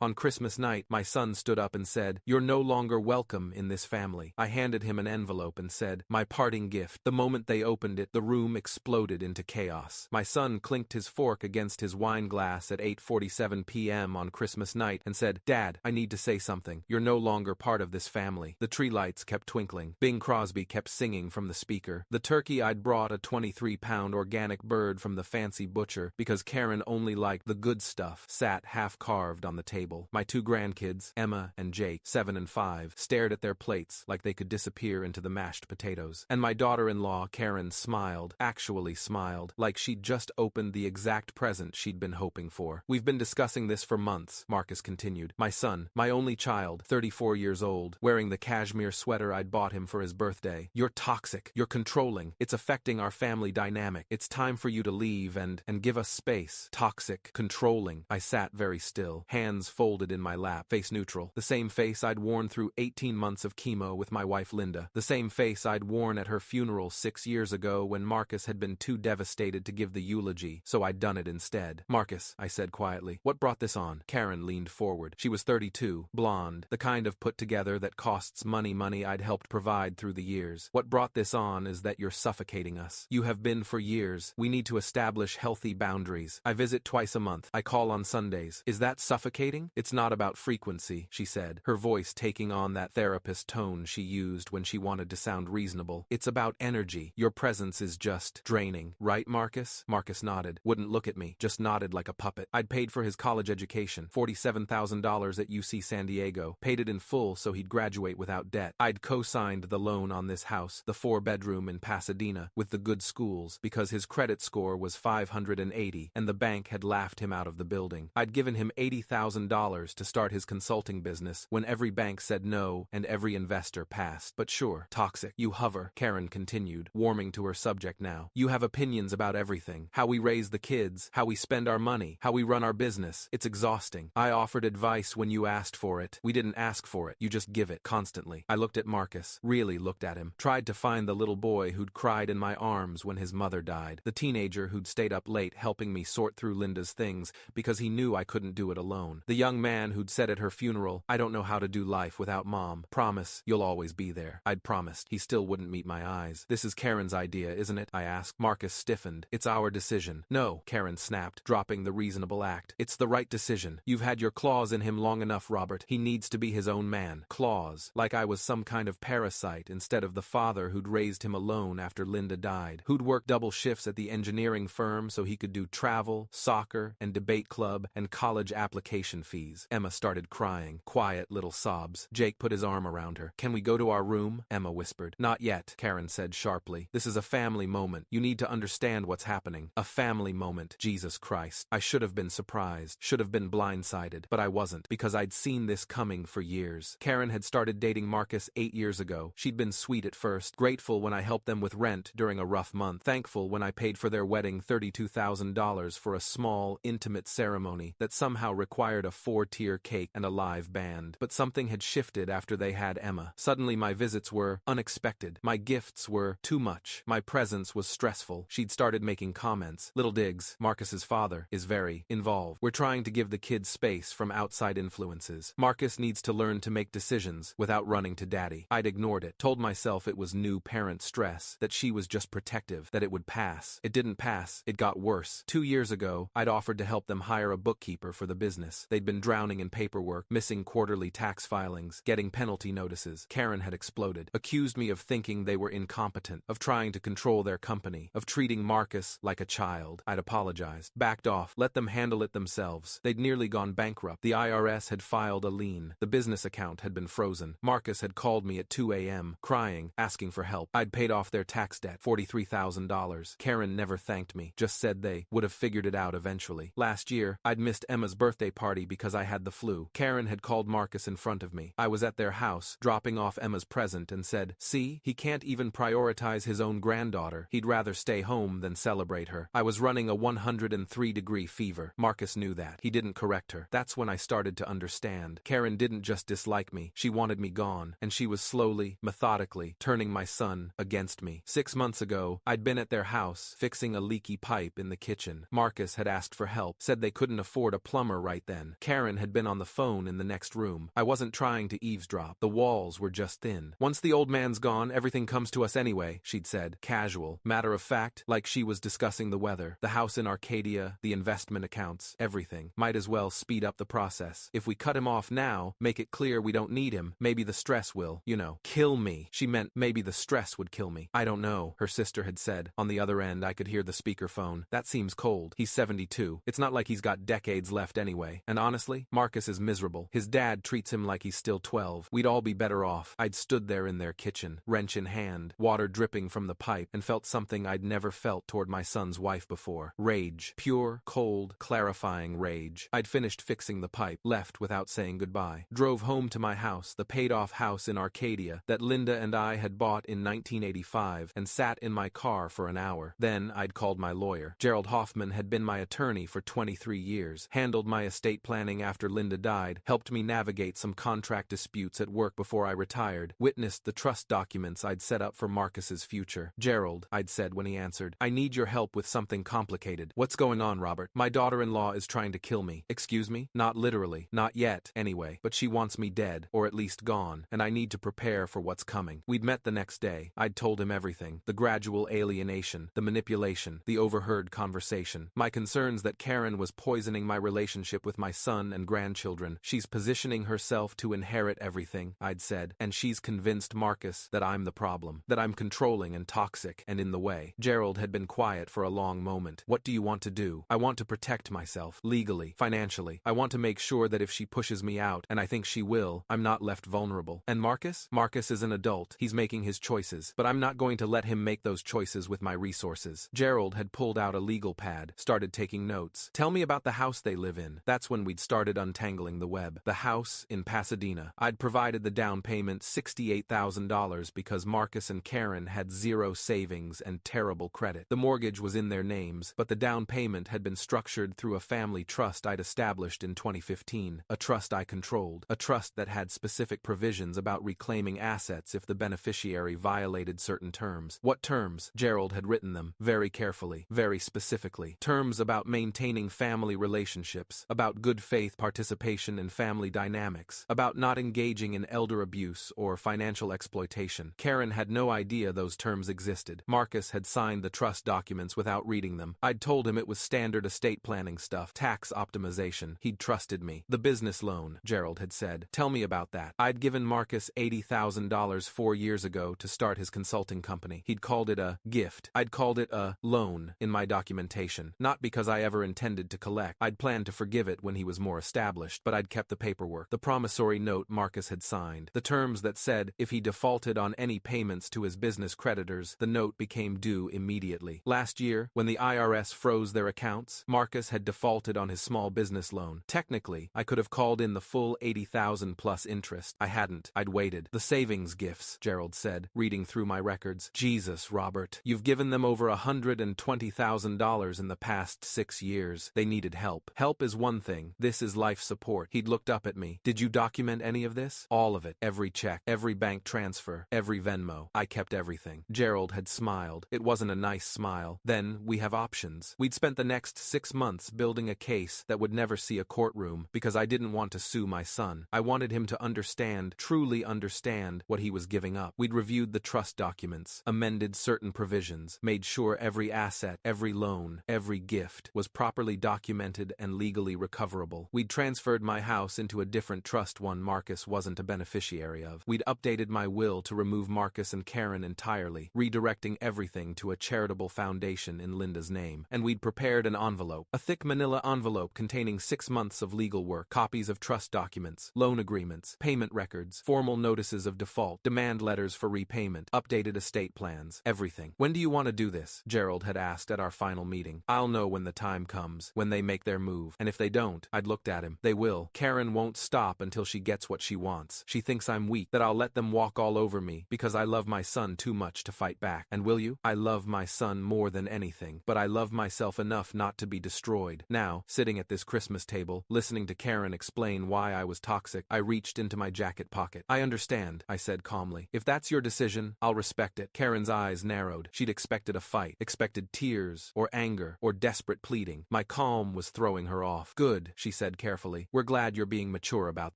On Christmas night, my son stood up and said, "You're no longer welcome in this family." I handed him an envelope and said, "My parting gift." The moment they opened it, the room exploded into chaos. My son clinked his fork against his wine glass at 8:47 p.m. on Christmas night and said, "Dad, I need to say something. You're no longer part of this family." The tree lights kept twinkling. Bing Crosby kept singing from the speaker. The turkey I'd brought, a 23-pound organic bird from the fancy butcher because Karen only liked the good stuff, sat half-carved on the table. My two grandkids, Emma and Jake, 7 and 5, stared at their plates like they could disappear into the mashed potatoes. And my daughter-in-law, Karen, smiled, actually smiled, like she'd just opened the exact present she'd been hoping for. "We've been discussing this for months," Marcus continued. "My son, my only child, 34 years old, wearing the cashmere sweater I'd bought him for his birthday. You're toxic. You're controlling. It's affecting our family dynamic. It's time for you to leave and give us space." Toxic, controlling. I sat very still, hands folded in my lap, face neutral. The same face I'd worn through 18 months of chemo with my wife Linda. The same face I'd worn at her funeral 6 years ago when Marcus had been too devastated to give the eulogy, so I'd done it instead. "Marcus," I said quietly, "what brought this on?" Karen leaned forward. She was 32, blonde, the kind of put-together that costs money I'd helped provide through the years. "What brought this on is that you're suffocating us. You have been for years. We need to establish healthy boundaries. I visit twice a month. I call on Sundays. Is that suffocating?" "It's not about frequency," she said, her voice taking on that therapist tone she used when she wanted to sound reasonable. "It's about energy. Your presence is just draining. Right, Marcus?" Marcus nodded, wouldn't look at me, just nodded like a puppet. I'd paid for his college education, $47,000 at UC San Diego, paid it in full so he'd graduate without debt. I'd co-signed the loan on this house, the 4-bedroom in Pasadena, with the good schools, because his credit score was 580, and the bank had laughed him out of the building. I'd given him $80,000 to start his consulting business when every bank said no and every investor passed. "But sure, toxic. You hover," Karen continued, warming to her subject now. "You have opinions about everything. How we raise the kids, how we spend our money, how we run our business. It's exhausting. I offered advice when you asked for it. We didn't ask for it. You just give it, constantly." I looked at Marcus, really looked at him, tried to find the little boy who'd cried in my arms when his mother died, the teenager who'd stayed up late helping me sort through Linda's things because he knew I couldn't do it alone, the young man who'd said at her funeral, "I don't know how to do life without Mom. Promise, you'll always be there." I'd promised. He still wouldn't meet my eyes. "This is Karen's idea, isn't it?" I asked. Marcus stiffened. "It's our decision." "No," Karen snapped, dropping the reasonable act. "It's the right decision. You've had your claws in him long enough, Robert. He needs to be his own man." Claws. Like I was some kind of parasite instead of the father who'd raised him alone after Linda died, who'd worked double shifts at the engineering firm so he could do travel, soccer, and debate club, and college application fees. Emma started crying, quiet little sobs. Jake put his arm around her. "Can we go to our room?" Emma whispered. "Not yet," Karen said sharply. "This is a family moment. You need to understand what's happening." A family moment. Jesus Christ. I should have been surprised, should have been blindsided, but I wasn't, because I'd seen this coming for years. Karen had started dating Marcus 8 years ago. She'd been sweet at first, grateful when I helped them with rent during a rough month, thankful when I paid for their wedding $32,000 for a small, intimate ceremony that somehow required a 4-tier cake and a live band. But something had shifted after they had Emma. Suddenly my visits were unexpected. My gifts were too much. My presence was stressful. She'd started making comments, little digs. Marcus's father is very involved. We're trying to give the kids space from outside influences. Marcus needs to learn to make decisions without running to daddy. I'd ignored it, told myself it was new parent stress, that she was just protective, that it would pass. It didn't pass. It got worse. 2 years ago, I'd offered to help them hire a bookkeeper for the business. They'd been drowning in paperwork, missing quarterly tax filings, getting penalty notices. Karen had exploded, accused me of thinking they were incompetent, of trying to control their company, of treating Marcus like a child. I'd apologized, backed off, let them handle it themselves. They'd nearly gone bankrupt. The IRS had filed a lien. The business account had been frozen. Marcus had called me at 2 a.m., crying, asking for help. I'd paid off their tax debt, $43,000. Karen never thanked me, just said they would have figured it out eventually. Last year, I'd missed Emma's birthday party because I had the flu. Karen had called Marcus in front of me. I was at their house, dropping off Emma's present, and said, "See, he can't even prioritize his own granddaughter. He'd rather stay home than celebrate her." I was running a 103-degree fever. Marcus knew that. He didn't correct her. That's when I started to understand. Karen didn't just dislike me. She wanted me gone, and she was slowly, methodically, turning my son against me. 6 months ago, I'd been at their house, fixing a leaky pipe in the kitchen. Marcus had asked for help, said they couldn't afford a plumber right then. Karen had been on the phone in the next room. I wasn't trying to eavesdrop. The walls were just thin. Once the old man's gone, everything comes to us anyway, she'd said, casual, matter of fact, like she was discussing the weather, the house in Arcadia, the investment accounts, everything. Might as well speed up the process. If we cut him off now, make it clear we don't need him, maybe the stress will, kill me. She meant maybe the stress would kill me. I don't know, her sister had said. On the other end, I could hear the speakerphone. That seems cold. He's 72. It's not like he's got decades left anyway. And honestly, Marcus is miserable. His dad treats him like he's still 12. We'd all be better off. I'd stood there in their kitchen, wrench in hand, water dripping from the pipe, and felt something I'd never felt toward my son's wife before. Rage. Pure, cold, clarifying rage. I'd finished fixing the pipe, left without saying goodbye. Drove home to my house, the paid-off house in Arcadia that Linda and I had bought in 1985, and sat in my car for an hour. Then I'd called my lawyer. Gerald Hoffman had been my attorney for 23 years, handled my estate planning after Linda died, helped me navigate some contract disputes at work before I retired, witnessed the trust documents I'd set up for Marcus's future. Gerald, I'd said when he answered, I need your help with something complicated. What's going on, Robert? My daughter-in-law is trying to kill me. Excuse me? Not literally. Not yet, anyway. But she wants me dead, or at least gone, and I need to prepare for what's coming. We'd met the next day. I'd told him everything. The gradual alienation, the manipulation, the overheard conversation. My concerns that Karen was poisoning my relationship with my son and grandchildren. She's positioning herself to inherit everything, I'd said, and she's convinced Marcus that I'm the problem, that I'm controlling and toxic and in the way. Gerald had been quiet for a long moment. What do you want to do? I want to protect myself, legally, financially. I want to make sure that if she pushes me out, and I think she will, I'm not left vulnerable. And Marcus? Marcus is an adult. He's making his choices, but I'm not going to let him make those choices with my resources. Gerald had pulled out a legal pad, started taking notes. Tell me about the house they live in. That's when we'd started untangling the web. The house in Pasadena. I'd provided the down payment, $68,000, because Marcus and Karen had zero savings and terrible credit. The mortgage was in their names, but the down payment had been structured through a family trust I'd established in 2015, a trust I controlled, a trust that had specific provisions about reclaiming assets if the beneficiary violated certain terms. What terms? Gerald had written them, very carefully, very specifically. Terms about maintaining family relationships, about good faith participation in family dynamics, about not engaging in elder abuse or financial exploitation. Karen had no idea those terms existed. Marcus had signed the trust documents without reading them. I'd told him it was standard estate planning stuff, tax optimization. He'd trusted me. The business loan, Gerald had said. Tell me about that. I'd given Marcus $80,000 4 years ago to start his consulting company. He'd called it a gift. I'd called it a loan in my documentation. Not because I ever intended to collect. I'd planned to forgive it when he was more established, but I'd kept the paperwork. The promissory note Marcus had signed. The terms that said if he defaulted on any payments to his business creditors, the note became due immediately. Last year, when the IRS froze their accounts, Marcus had defaulted on his small business loan. Technically, I could have called in the full $80,000 plus interest. I hadn't. I'd waited. The savings gifts, Gerald said, reading through my records. Jesus, Robert. You've given them over $120,000 in the past 6 years. They needed help. Help is one thing. This is life support. He'd looked up at me. Did you document any of this? All of it. Every check. Every bank transfer. Every Venmo. I kept everything. Gerald had smiled. It wasn't a nice smile. Then, we have options. We'd spent the next 6 months building a case that would never see a courtroom because I didn't want to sue my son. I wanted him to understand, truly understand, what he was giving up. We'd reviewed the trust documents, amended certain provisions, made sure every asset, every loan, every gift was properly documented and legally recoverable. We'd transferred my house into a different trust, one Marcus wasn't a beneficiary of. We'd updated my will to remove Marcus and Karen entirely, redirecting everything to a charitable foundation in Linda's name. And we'd prepared an envelope, a thick manila envelope containing 6 months of legal work, copies of trust documents, loan agreements, payment records, formal notices of default, demand letters for repayment, updated estate plans, everything. When do you want to do this? Gerald had asked at our final meeting. I'll know when the time comes, when they make their move. And if they don't, I'd looked at him. They will. Karen won't stop until she gets what she wants. She thinks I'm weak, that I'll let them walk all over me because I love my son too much to fight back. And will you? I love my son more than anything, but I love myself enough not to be destroyed. Now, sitting at this Christmas table, listening to Karen explain why I was toxic, I reached into my jacket pocket. I understand, I said calmly. If that's your decision, I'll respect it. Karen's eyes narrowed. She'd expected a fight, expected tears, or anger, or desperate pleading. My calm was throwing her off. Good, she said carefully. We're glad you're being mature about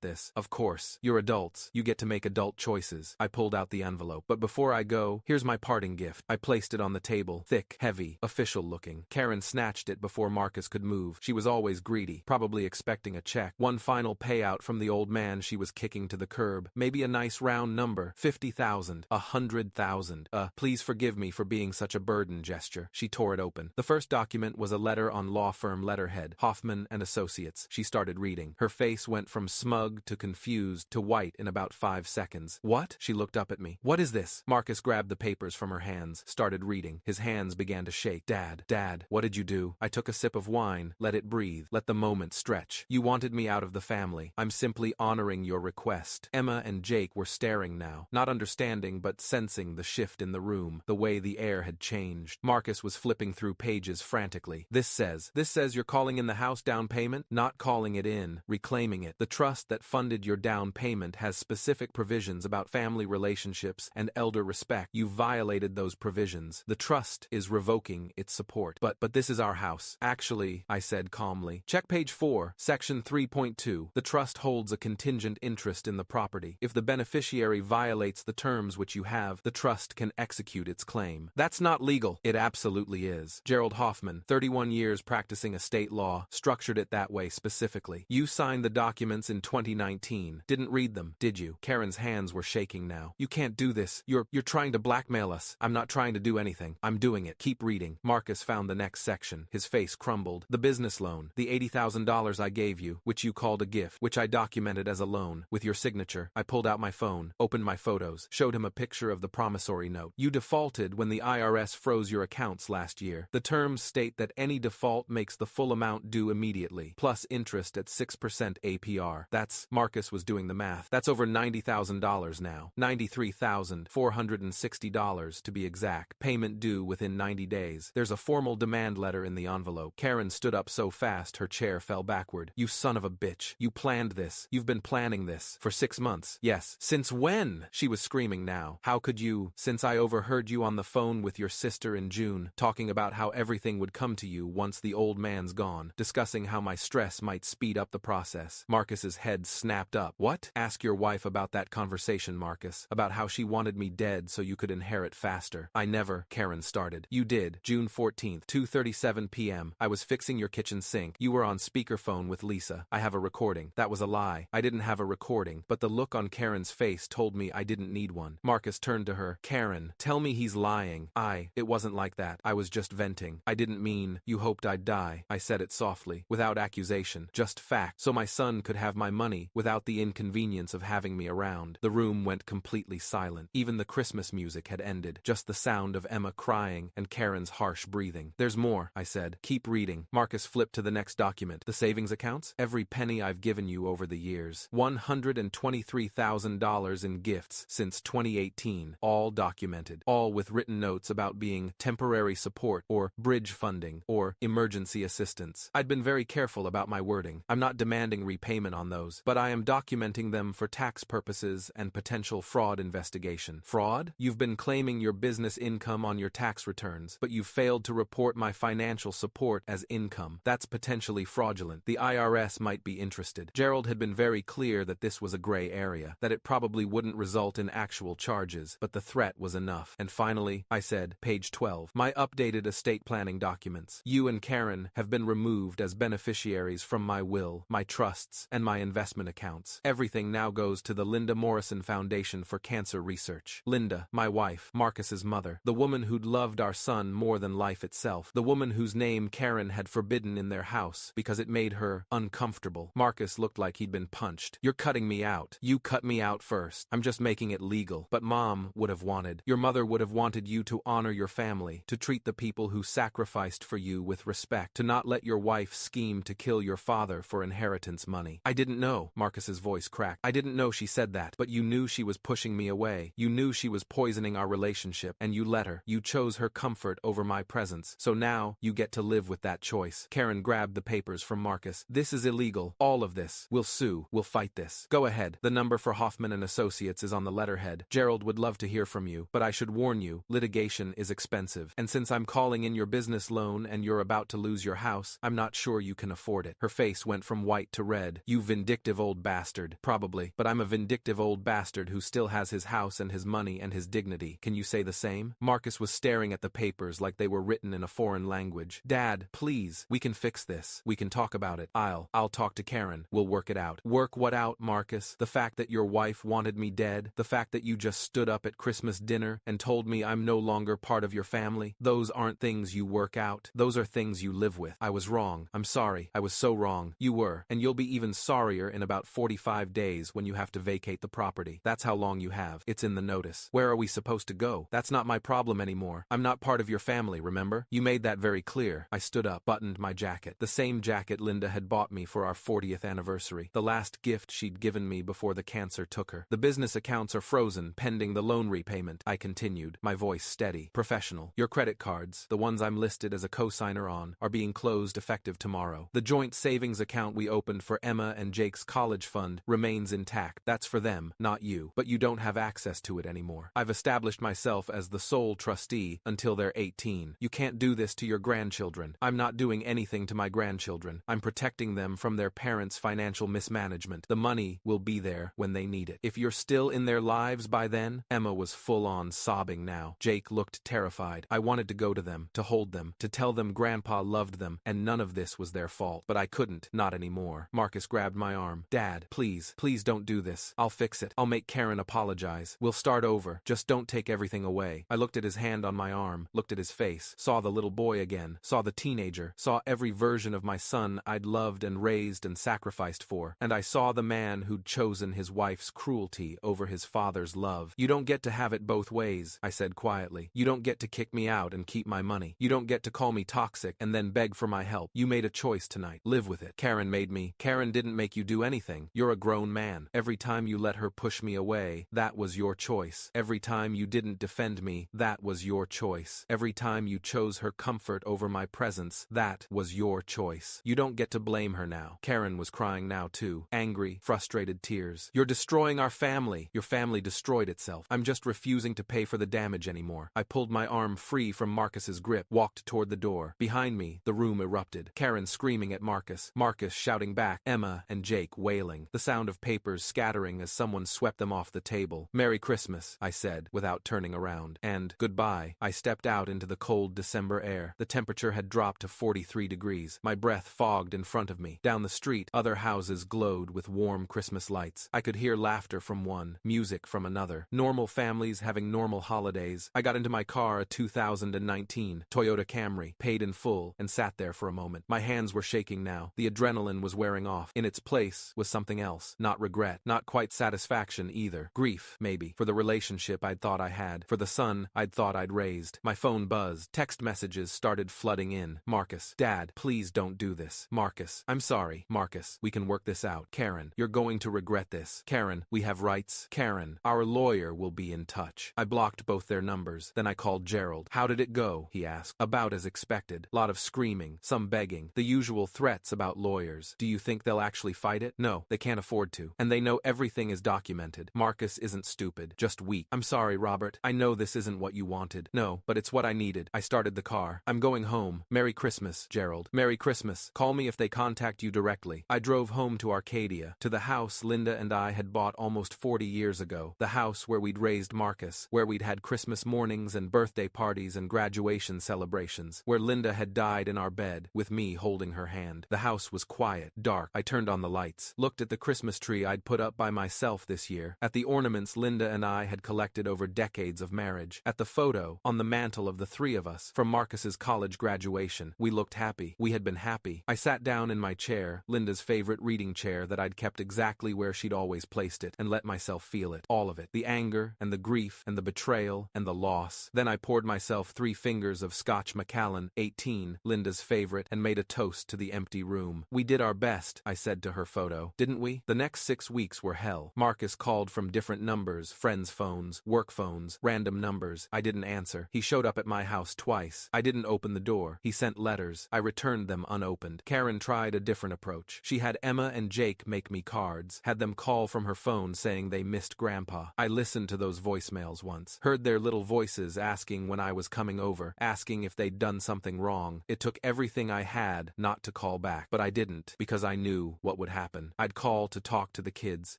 this. Of course, you're adults. You get to make adult choices. I pulled out the envelope. But before I go, here's my parting gift. I placed it on the table. Thick, heavy, official looking. Karen snatched it before Marcus could move. She was always greedy, probably expecting a check. One final payout from the old man she was kicking to the curb. Maybe a nice round number. 50,000. 100,000. Please forgive me for being such a burden gesture. She tore it open. The first document was a letter on law firm letterhead. Hoffman and Associates. She started reading. Her face went from smug to confused to white in about 5 seconds. What? She looked up at me. What is this? Marcus grabbed the papers from her hands, started reading. His hands began to shake. Dad, what did you do? I took a sip of wine. Let it breathe. Let the moment stretch. You wanted me out of the family. I'm simply honoring your request. Emma and Jake were staring now, not understanding but sensing the shift in the room, the way the air had changed. Marcus was flipping through pages frantically. This says you're calling in the house down payment? Not calling it in, reclaiming it. The trust that funded your down payment has specific provisions about family relationships and elder respect. You violated those provisions. The trust is revoking its support. But this is our house. Actually, I said calmly. Check page 4, section 3.2. The trust holds a contingent interest in the property. If the beneficiary violates the terms which you have, the trust can execute its claim. That's not legal. It absolutely is. Gerald Hoffman, 31 years practicing estate law, structured it that way specifically. You signed the documents in 2019. Didn't read them, did you? Karen's hands were shaking now. You can't do this. You're trying to blackmail us. I'm not trying to do anything. I'm doing it. Keep reading. Marcus found the next section. His face crumbled. The business loan. The $80,000 I gave you, which you called a gift, which I documented as a loan, with your signature. I pulled out my phone, opened my photos, showed him a picture of the promissory note. You defaulted when the IRS froze your accounts last year. The terms state that any default makes the full amount due immediately, plus interest at 6% APR. Marcus was doing the math. That's over $90,000 now. $93,460 to be exact. Payment due within 90 days. There's a formal demand letter in the envelope. Karen stood up so fast her chair fell backward. You son of a bitch. You planned this. You've been planning this for 6 months. Yes. Since when? She was screaming now. How could you? Since I overheard you on the phone with your sister in June, talking about how everything would come to you once the old man's gone, discussing how my stress might speed up the process. Marcus's head snapped up. What? Ask your wife about that conversation, Marcus. About how she wanted me dead so you could inherit faster. I never, Karen started. You did. June 14th, 2:37 p.m. I was fixing your kitchen sink. You were on speakerphone with Lisa. I have a recording. That was a lie. I didn't have a recording, but the look on Karen's face told me I didn't need one. Marcus turned to her. Karen, tell me he's lying. It wasn't like that. I was just venting. I didn't mean, you hoped I'd die. I said it softly, without accusation, just fact, so my son could have my money without the inconvenience of having me around. The room went completely silent. Even the Christmas music had ended. Just the sound of Emma crying and Karen's harsh breathing. There's more, I said. Keep reading. Marcus flipped to the next document. The savings accounts? Every penny I've given you over the years. $123,000 in gifts since 2018. All documented. All with written notes about being temporary support or bridge funding or emergency assistance. I'd been very careful about my wording. I'm not demanding repayment on those, but I am documenting them for tax purposes and potential fraud investigation. Fraud? You've been claiming your business income on your tax returns, but you've failed to report my financial support as income. That's potentially fraudulent. The IRS might be interested. Gerald had been very clear that this was a gray area, that it probably wouldn't result in actual charges, but the threat was enough. And finally, I said, page 12, my updated estate planning documents. You and Karen have been removed as beneficiaries from my will, my trusts, and my investment accounts. Everything now goes to the Linda Morrison Foundation for Cancer Research. Linda, my wife, Marcus's mother, the woman who'd loved our son more than life itself, the woman whose name Karen had forbidden in their house because it made her uncomfortable. Marcus looked like he'd been punched. You're cutting me out. You cut me out first. I'm just making it legal. But Mom would have wanted, your mother would have wanted you to honor your family, to treat the people who sacrificed for you with respect, to not let your wife scheme to kill your father for inheritance money. I didn't know, Marcus's voice cracked. I didn't know she said that, but you knew she was pushing me away. You knew she was poisoning our relationship, and you let her. You chose her comfort over my presence. So now, you get to live with that choice. Karen grabbed the papers from Marcus. This is illegal. All of this. We'll sue. We'll fight this. Go ahead. The number for Hoffman and Associates is on the letterhead. Gerald would love to hear from you, but I should warn you, litigation is expensive. And since I'm calling in your business loan and you're about to lose your house, I'm not sure you can afford it. Her face went from white to red. You vindictive old bastard. Probably, but I'm a vindictive old bastard who still has his house and his money and his dignity. Can you say the same? Marcus was staring at the papers like they were written in a foreign language. Dad, please, we can fix this. We can talk about it. I'll talk to Karen. We'll work it out. Work what out, Marcus? The fact that your wife wanted me dead? The fact that you just stood up at Christmas dinner and told me I'm no longer part of your family? Those aren't things you work out. Those are things you live with. I was wrong. I'm sorry. I was so wrong. You were. And you'll be even sorrier in about 45 days when you have to vacate the property. That's how long you have. It's in the notice. Where are we supposed to go? That's not my problem anymore. I'm not part of your family, remember? You made that very clear. I stood up, buttoned my jacket. The same jacket Linda had bought me for our 40th anniversary. The last gift she'd given me before the cancer took her. The business accounts are frozen, pending the loan repayment. I continued, my voice steady, professional. Your credit cards, the ones I'm listed as a co-signer on, are being closed effective tomorrow. The joint savings account we opened for Emma and Jake's college fund remains intact. That's for them, not you. But you don't have access to it anymore. I've established myself as the sole trustee until they're 18. You can't do this to your grandchildren. I'm not doing anything to my grandchildren. I'm protecting them from their parents' financial mismanagement. The money will be there when they need it. If you're still in their lives by then, Emma was full-on sobbing now. Jake looked terrified. I wanted to go to them, to hold them, to tell them Grandpa loved them, and none of this was their fault. But I couldn't, not anymore. Marcus grabbed my arm. Dad, please don't do this. I'll fix it. I'll make Karen apologize. We'll start over. Just don't take everything away. I looked at his hand on my arm, looked at his face, saw the little boy again, saw the teenager, saw every version of my son I'd loved and raised and sacrificed for, and I saw the man who'd chosen his wife's cruelty over his father's love. You don't get to have it both ways, I said quietly. You don't get to kick me out and keep my money. You don't get to call me toxic and then beg for my help. You made a choice tonight. Live with it. Karen made me. Karen didn't make you do anything. You're a grown man. Every time you let her push me away, that was your choice. Every time you didn't defend me, that was your choice. Every time you chose her comfort over my presence, that was your choice. You don't get to blame her now. Karen was crying now too. Angry, frustrated tears. You're destroying our family. Your family destroyed itself. I'm just refusing to pay for the damage anymore. I pulled my arm free from Marcus's grip, walked toward the door. Behind me, the room erupted. Karen screaming at Marcus. Marcus shouting back. Emma and Jake wailing. The sound of papers scattering as someone swept them off the table. Merry Christmas, I said, without turning around. And goodbye. I stepped out into the cold December air. The temperature had dropped to 43 degrees. My breath fogged in front of me. Down the street, other houses glowed with warm Christmas lights. I could hear laughter from one, music from another. Normal families having normal holidays. I got into my car, a 2019 Toyota Camry, paid in full, and sat there for a moment. My hands were shaking now. The adrenaline was wearing off. In its place was something else. Not regret. Not quite satisfaction either. Grief, maybe, for the relationship I'd thought I had. For the son I'd thought I'd raised. My phone buzzed. Text messages started flooding in. Marcus. Dad, please don't do this. Marcus. I'm sorry. Marcus. We can work this out. Karen. You're going to regret this. Karen. We have rights. Karen. Our lawyer will be in touch. I blocked both their numbers. Then I called Gerald. How did it go? He asked. About as expected. Lot of screaming. Some begging. The usual threats about lawyers. Do you think they'll actually fight it? No, they can't afford to. And they know everything is documented. Marcus isn't stupid. Just weak. I'm sorry, Robert. I know this isn't what you wanted. No, but it's what I needed. I started the car. I'm going home. Merry Christmas, Gerald. Merry Christmas. Call me if they contact you directly. I drove home to Arcadia, to the house Linda and I had bought almost 40 years ago. The house where we'd raised Marcus, where we'd had Christmas mornings and birthday parties and graduation celebrations, where Linda had died in our bed, with me holding her hand. The house was quiet, dark. I turned on the lights, looked at the Christmas tree I'd put up by myself this year, at the ornaments Linda and I had collected over decades of marriage, at the photo on the mantle of the three of us from Marcus's college graduation. We looked happy. We had been happy. I sat down in my chair, Linda's favorite reading chair that I'd kept exactly where she'd always placed it, and let myself feel it. All of it. The anger, and the grief, and the betrayal, and the loss. Then I poured myself 3 fingers of Scotch Macallan, 18, Linda's favorite, and made a toast to the empty room. We did our best, I said to her photo. Didn't we? The next 6 weeks were hell. Marcus called from different numbers, friends' phones, work phones, random numbers. I didn't answer. He showed up at my house twice. I didn't open the door. He sent letters. I returned them unopened. Karen tried a different approach. She had Emma and Jake make me cards, had them call from her phone saying they missed Grandpa. I listened to those voicemails once, heard their little voices asking when I was coming over, asking if they'd done something wrong. It took everything I had not to call back. back, but I didn't, because I knew what would happen. I'd call to talk to the kids.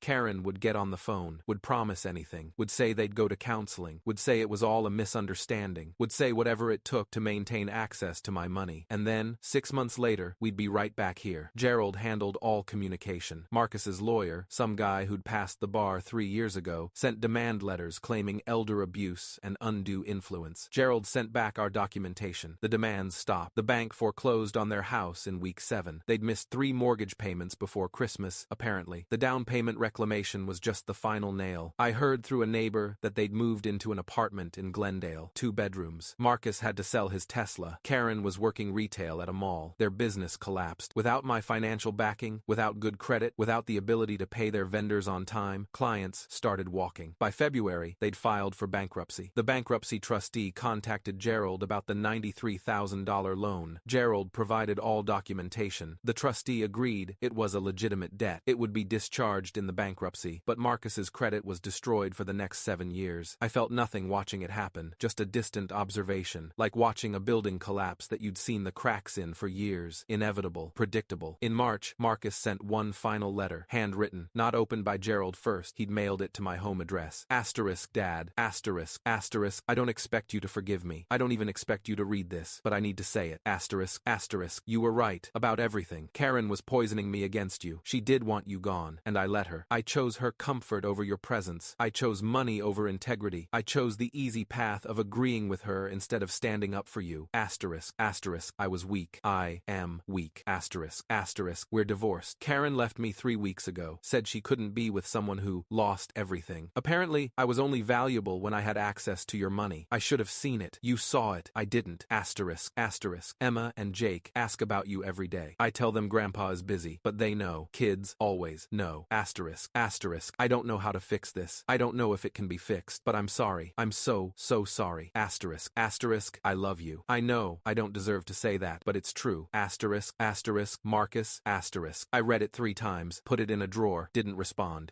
Karen would get on the phone, would promise anything, would say they'd go to counseling, would say it was all a misunderstanding, would say whatever it took to maintain access to my money. And then, 6 months later, we'd be right back here. Gerald handled all communication. Marcus's lawyer, some guy who'd passed the bar 3 years ago, sent demand letters claiming elder abuse and undue influence. Gerald sent back our documentation. The demands stopped. The bank foreclosed on their house in week 7. They'd missed 3 mortgage payments before Christmas, apparently. The down payment reclamation was just the final nail. I heard through a neighbor that they'd moved into an apartment in Glendale, 2 bedrooms. Marcus had to sell his Tesla. Karen was working retail at a mall. Their business collapsed. Without my financial backing, without good credit, without the ability to pay their vendors on time, clients started walking. By February, they'd filed for bankruptcy. The bankruptcy trustee contacted Gerald about the $93,000 loan. Gerald provided all documentation. The trustee agreed it was a legitimate debt. It would be discharged in the bankruptcy, but Marcus's credit was destroyed for the next 7 years. I felt nothing watching it happen, just a distant observation, like watching a building collapse that you'd seen the cracks in for years. Inevitable, predictable. In March, Marcus sent one final letter, handwritten, not opened by Gerald first. He'd mailed it to my home address. Asterisk, Dad. Asterisk. Asterisk. I don't expect you to forgive me. I don't even expect you to read this, but I need to say it. Asterisk. Asterisk. You were right about everything. Karen was poisoning me against you. She did want you gone, and I let her. I chose her comfort over your presence. I chose money over integrity. I chose the easy path of agreeing with her instead of standing up for you. Asterisk. Asterisk. I was weak. I am weak. Asterisk. Asterisk. We're divorced. Karen left me 3 weeks ago. Said she couldn't be with someone who lost everything. Apparently, I was only valuable when I had access to your money. I should have seen it. You saw it. I didn't. Asterisk. Asterisk. Emma and Jake ask about you every day. I tell them Grandpa is busy, but they know. Kids always know. Asterisk. Asterisk. I don't know how to fix this. I don't know if it can be fixed, but I'm sorry. I'm so sorry. Asterisk. Asterisk. I love you. I know I don't deserve to say that, but it's true. Asterisk. Asterisk. Marcus. Asterisk. I read it 3 times, put it in a drawer, didn't respond.